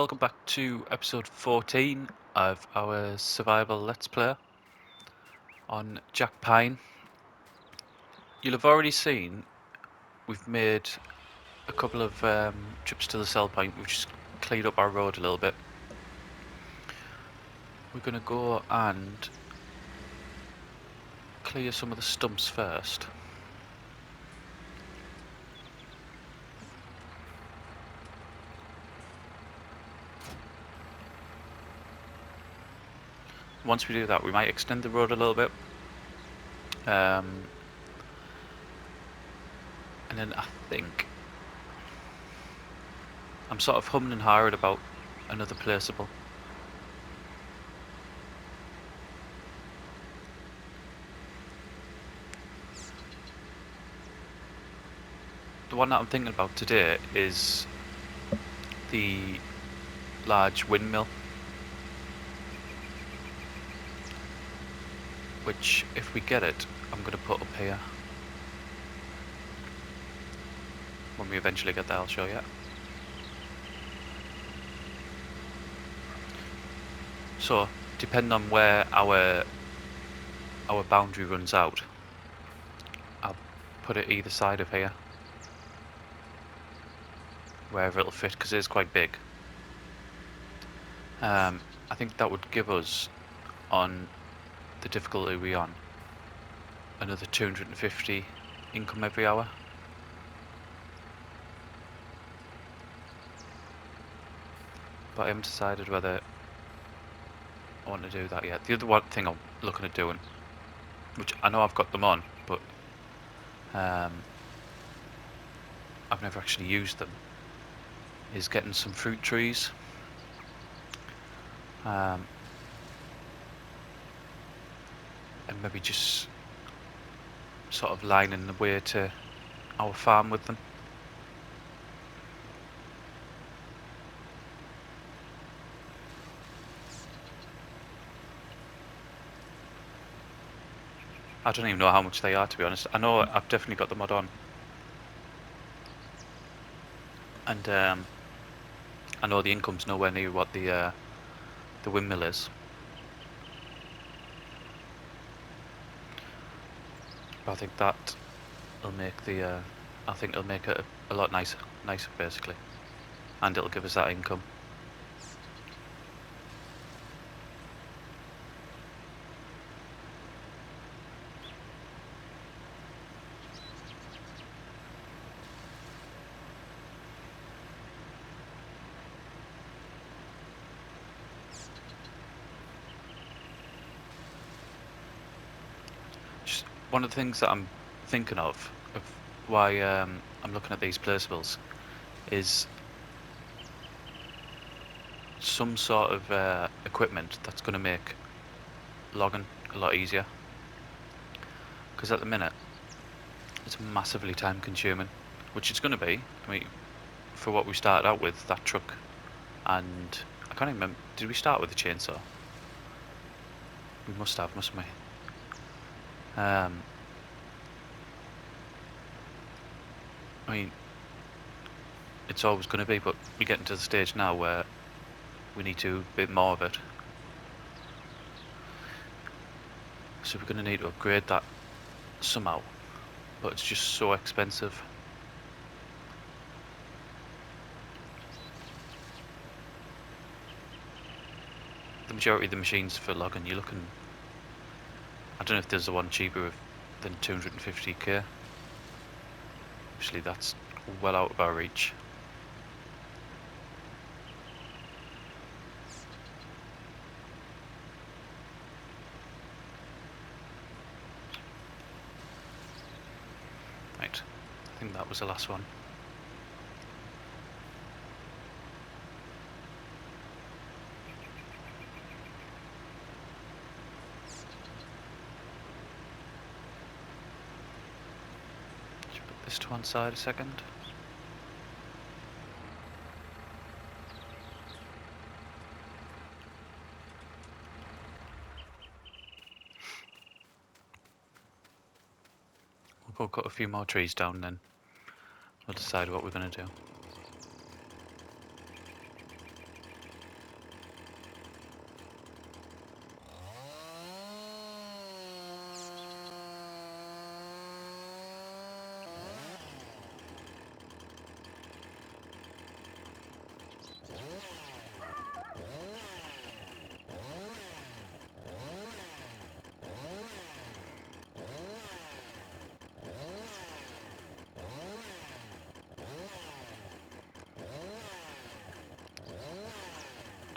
welcome back to episode 14 of our survival let's play on Jack Pine. You'll have already seen we've made a couple of trips to the sell point. We've just cleaned up our road a little bit. We're going to go and clear some of the stumps first. Once we do that, we might extend the road a little bit. And then I think I'm sort of humming and hawing about another placeable. The one that I'm thinking about today is the large windmill, which if we get it, I'm going to put up here. When we eventually get there, I'll show you. So, depending on where our boundary runs out, I'll put it either side of here, wherever it'll fit, because it is quite big. I think that would give us, on the difficulty we're on, another 250 income every hour. But I haven't decided whether I want to do that yet. The other one thing I'm looking at doing, which I know I've got them on, but I've never actually used them, is getting some fruit trees. And maybe just sort of lining the way to our farm with them. I don't even know how much they are, to be honest. I know I've definitely got the mod on. And I know the income's nowhere near what the windmill is. But I think that will make the I think it'll make it a lot nicer basically, and it'll give us that income. Just one of the things that I'm thinking of why I'm looking at these placeables is some sort of equipment that's going to make logging a lot easier, because at the minute it's massively time consuming, which it's going to be. I mean, for what we started out with, that truck, and I can't even remember, did we start with a chainsaw? We must have, mustn't we? I mean, it's always going to be, but we're getting to the stage now where we need to do a bit more of it. So we're going to need to upgrade that somehow, but it's just so expensive. The majority of the machines for logging, you're looking, I don't know if there's the one cheaper than 250k. Obviously that's well out of our reach. Right, I think that was the last one. Put this to one side a second. We'll go cut a few more trees down, then we'll decide what we're going to do.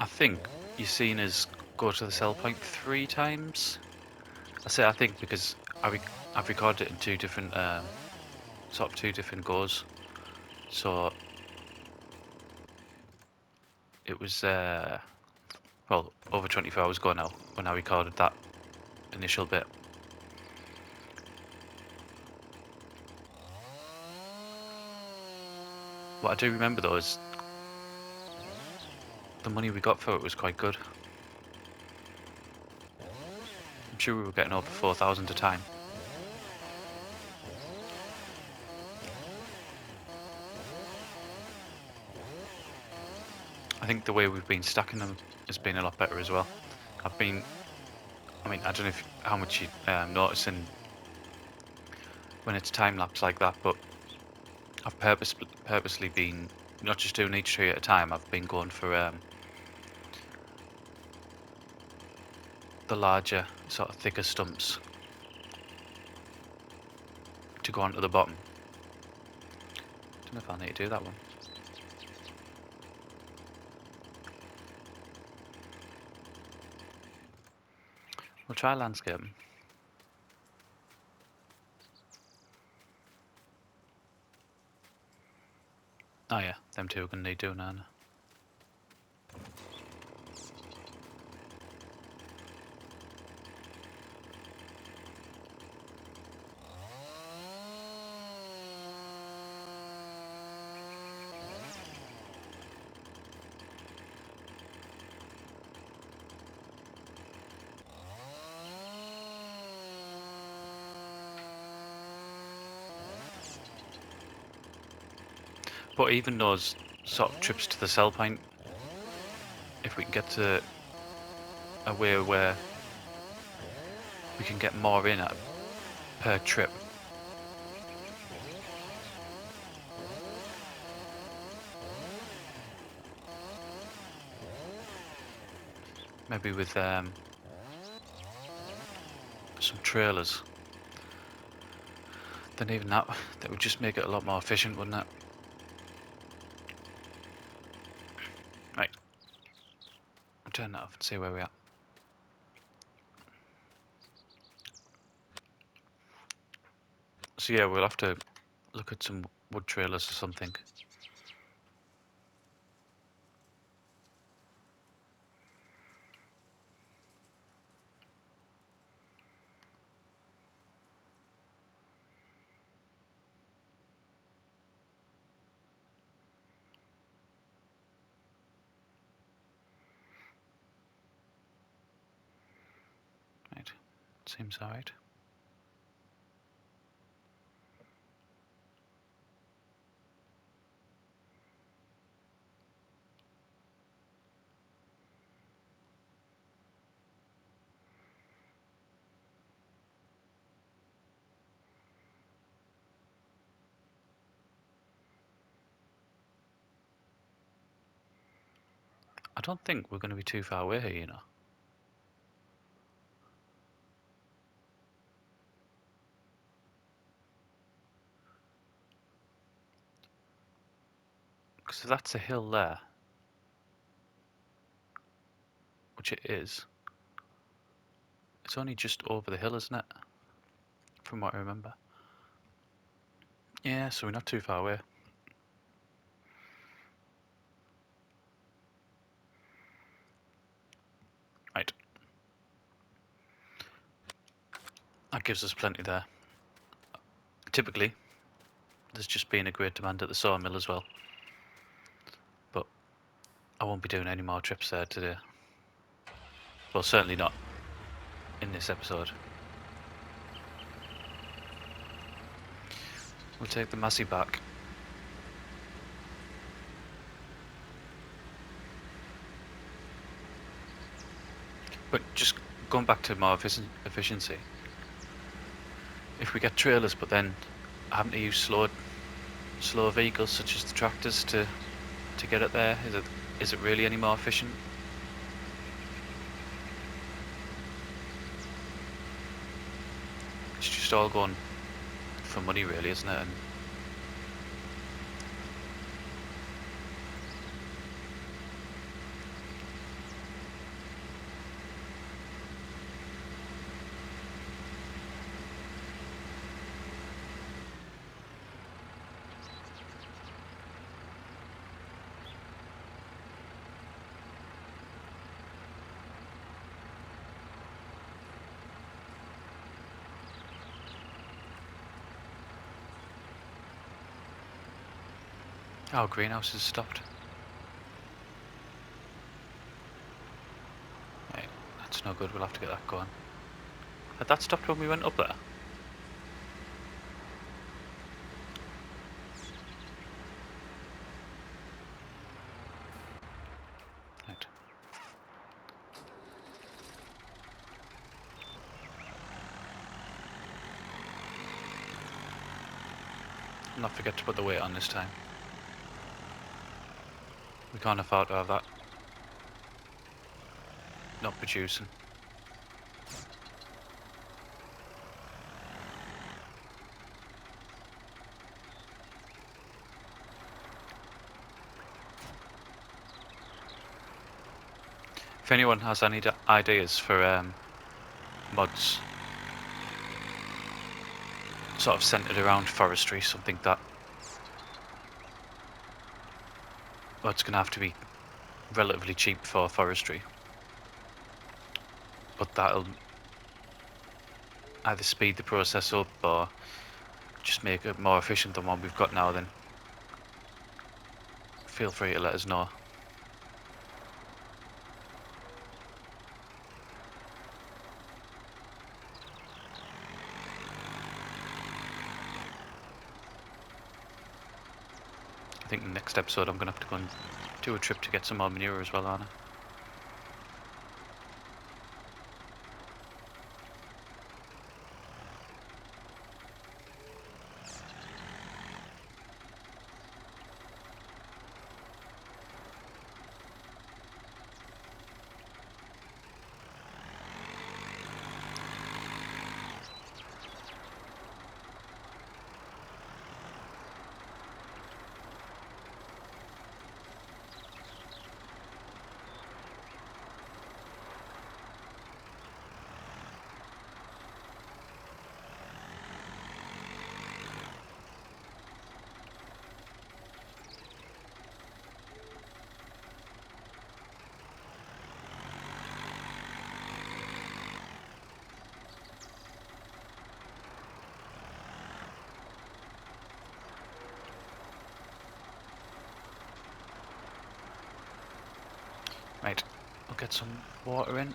think you're seen as go to the sell point 3 times. I say I think because I've recorded it in two different two different goes. So it was well, over 24 hours ago now when I recorded that initial bit. What I do remember though is the money we got for it was quite good. I'm sure we were getting over 4,000 a time. I think the way we've been stacking them has been a lot better as well. I mean, I don't know how much you noticing when it's time lapse like that, but I've purposely been not just doing each tree at a time. I've been going for the larger, sort of thicker stumps to go onto the bottom. Don't know if I need to do that one. We'll try landscaping. Oh yeah, them two are going to need doing, aren't they? But even those sort of trips to the sell point, if we can get to a way where we can get more in per trip, maybe with some trailers, then even that would just make it a lot more efficient, wouldn't it? Right, I'll turn that off and see where we are. So yeah, we'll have to look at some wood trailers or something. Right, seems alright. I don't think we're going to be too far away here, you know. Because if that's a hill there, which it is, it's only just over the hill, isn't it? From what I remember. Yeah, so we're not too far away. Right. That gives us plenty there. Typically, there's just been a great demand at the sawmill as well. But I won't be doing any more trips there today. Well, certainly not in this episode. We'll take the Massey back. But just going back to more efficiency. If we get trailers, but then having to use slow vehicles such as the tractors to get it there, is it really any more efficient? It's just all going for money, really, isn't it? And Our greenhouse has stopped. Right, that's no good, we'll have to get that going. Had that stopped when we went up there? Right. Not forget to put the weight on this time. We can't afford to have that not producing. If anyone has any ideas for mods sort of centered around forestry, something that, well, it's going to have to be relatively cheap for forestry, but that'll either speed the process up or just make it more efficient than what we've got now, then feel free to let us know. I think next episode I'm going to have to go and do a trip to get some more manure as well, aren't I? Right, I'll get some water in.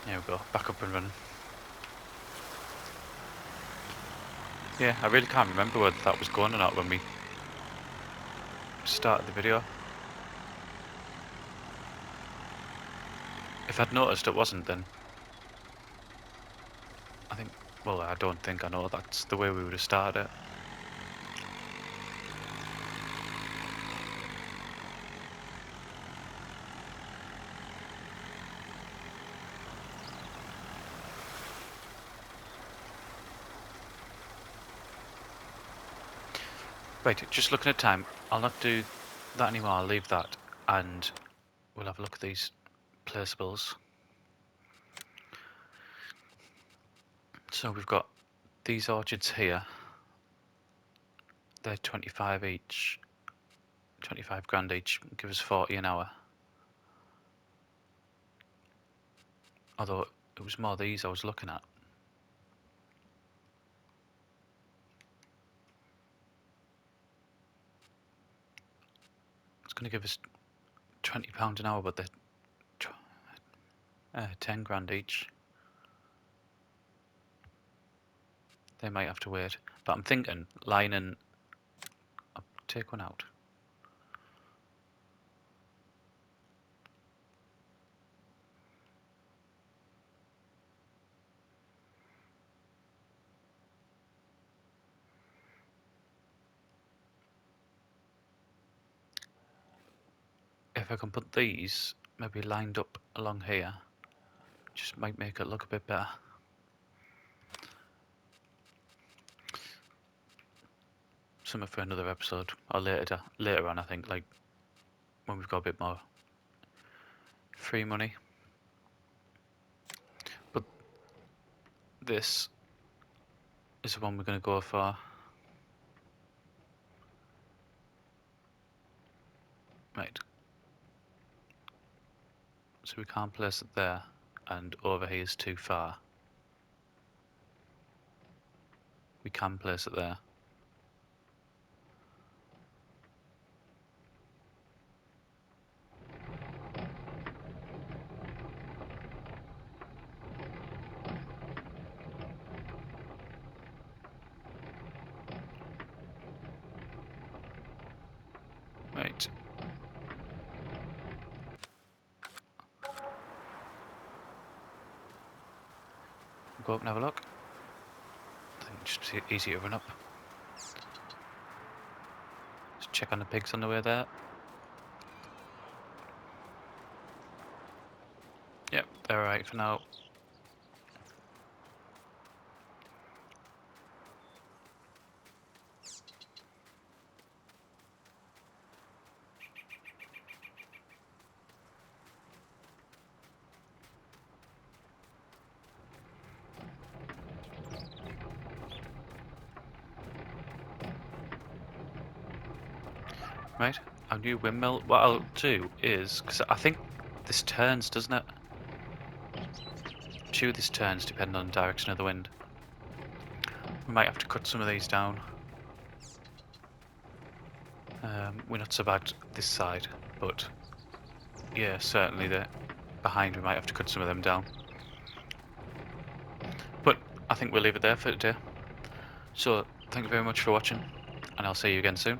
There we go, back up and running. Yeah, I really can't remember whether that was going or not when we started the video. If I'd noticed it wasn't, then I think, well, I don't think I know that's the way we would have started it. Right, just looking at time, I'll not do that anymore, I'll leave that, and we'll have a look at these placeables. So we've got these orchards here, they're 25 each, 25 grand each, give us 40 an hour. Although it was more these I was looking at. It's going to give us £20 an hour, but they're 10 grand each. They might have to wait, but I'm thinking lining. I'll take one out. If I can put these maybe lined up along here, just might make it look a bit better. Something for another episode or later on. I think, like when we've got a bit more free money. But this is the one we're going to go for. Right. So we can't place it there, and over here is too far. We can place it there. Right. Go up and have a look. I think it's just easy to run up. Just check on the pigs on the way there. Yep, they're alright for now. Right, our new windmill. What I'll do is, because I think this turns, doesn't it? I'm sure this turns depending on the direction of the wind. We might have to cut some of these down. We're not so bad this side, but yeah, certainly the behind we might have to cut some of them down. But I think we'll leave it there for today. So thank you very much for watching, and I'll see you again soon.